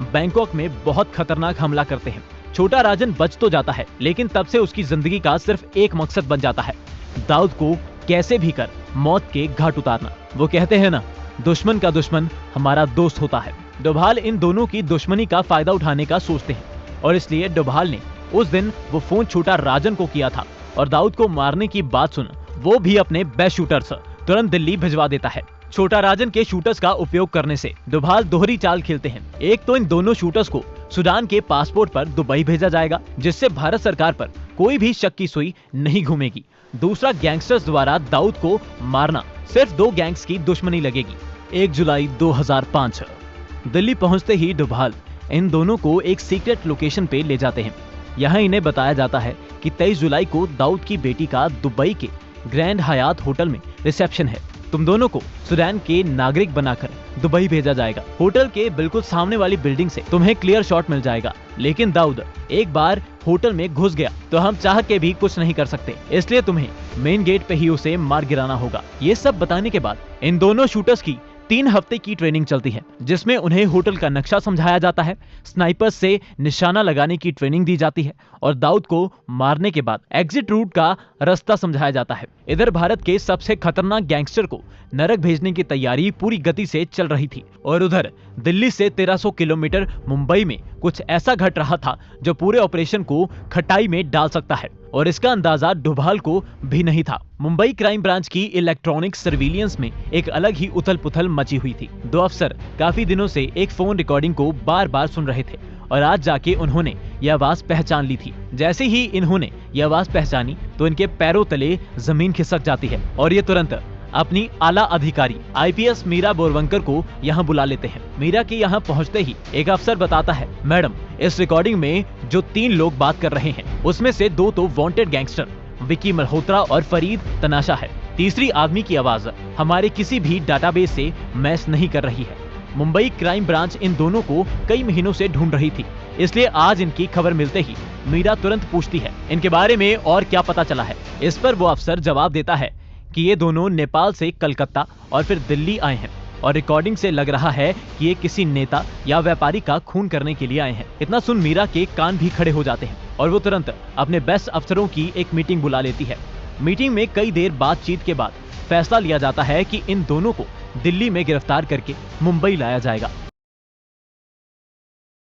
Bangkok में बहुत खतरनाक हमला करते हैं। छोटा राजन बच तो जाता है, लेकिन तब से उसकी जिंदगी का सिर्फ एक मकसद बन जाता है, दाऊद को कैसे भी कर मौत के घाट उतारना। वो कहते हैं ना, दुश्मन का दुश्मन हमारा दोस्त होता है। डोभाल इन दोनों की दुश्मनी का फायदा उठाने का सोचते हैं और इसलिए डोभाल ने उस दिन वो फोन छोटा राजन को किया था और दाऊद को मारने की बात सुन वो भी अपने बेस्ट शूटर्स तुरंत दिल्ली भिजवा देता है। छोटा राजन के शूटर्स का उपयोग करने से डोभाल दोहरी चाल खेलते हैं। एक तो इन दोनों शूटर्स को सूडान के पासपोर्ट पर दुबई भेजा जाएगा, जिससे भारत सरकार पर कोई भी शक की सुई नहीं घूमेगी। दूसरा, गैंगस्टर्स द्वारा दाऊद को मारना सिर्फ दो गैंग्स की दुश्मनी लगेगी। 1 जुलाई 2005 दिल्ली पहुंचते ही डोभाल इन दोनों को एक सीक्रेट लोकेशन पे ले जाते हैं। यहाँ इन्हें बताया जाता है कि 23 जुलाई को दाऊद की बेटी का दुबई के ग्रैंड हयात होटल में रिसेप्शन है। तुम दोनों को सूडान के नागरिक बनाकर दुबई भेजा जाएगा। होटल के बिल्कुल सामने वाली बिल्डिंग से तुम्हें क्लियर शॉट मिल जाएगा, लेकिन दाऊद एक बार होटल में घुस गया तो हम चाह के भी कुछ नहीं कर सकते, इसलिए तुम्हें मेन गेट पे ही उसे मार गिराना होगा। ये सब बताने के बाद इन दोनों शूटर्स की 3 हफ्ते की ट्रेनिंग चलती है, जिसमें उन्हें होटल का नक्शा समझाया जाता है, स्नाइपर्स से निशाना लगाने की ट्रेनिंग दी जाती है और दाऊद को मारने के बाद एग्जिट रूट का रास्ता समझाया जाता है। इधर भारत के सबसे खतरनाक गैंगस्टर को नरक भेजने की तैयारी पूरी गति से चल रही थी और उधर दिल्ली से 1300 किलोमीटर मुंबई में कुछ ऐसा घट रहा था जो पूरे ऑपरेशन को खटाई में डाल सकता है और इसका अंदाजा डोभाल को भी नहीं था। मुंबई क्राइम ब्रांच की इलेक्ट्रॉनिक सर्विलियंस में एक अलग ही उथल पुथल मची हुई थी। 2 अफसर काफी दिनों से एक फोन रिकॉर्डिंग को बार बार सुन रहे थे और आज जाके उन्होंने यह आवाज पहचान ली थी। जैसे ही इन्होंने यह आवाज पहचानी तो इनके पैरों तले जमीन खिसक जाती है और ये तुरंत अपनी आला अधिकारी आईपीएस मीरा बोरवंकर को यहाँ बुला लेते हैं। मीरा के यहाँ पहुँचते ही एक अफसर बताता है, मैडम इस रिकॉर्डिंग में जो 3 लोग बात कर रहे हैं उसमें से 2 तो वांटेड गैंगस्टर विकी मल्होत्रा और फरीद तनाशा है। तीसरी आदमी की आवाज हमारे किसी भी डाटाबेस से मैच नहीं कर रही है। मुंबई क्राइम ब्रांच इन दोनों को कई महीनों से ढूंढ रही थी, इसलिए आज इनकी खबर मिलते ही मीरा तुरंत पूछती है इनके बारे में और क्या पता चला है। इस पर वो अफसर जवाब देता है कि ये दोनों नेपाल से कलकत्ता और फिर दिल्ली आए हैं और रिकॉर्डिंग से लग रहा है कि ये किसी नेता या व्यापारी का खून करने के लिए आए हैं। इतना सुन मीरा के कान भी खड़े हो जाते हैं और वो तुरंत अपने बेस्ट अफसरों की एक मीटिंग बुला लेती है। मीटिंग में कई देर बातचीत के बाद फैसला लिया जाता है कि इन दोनों को दिल्ली में गिरफ्तार करके मुंबई लाया जाएगा।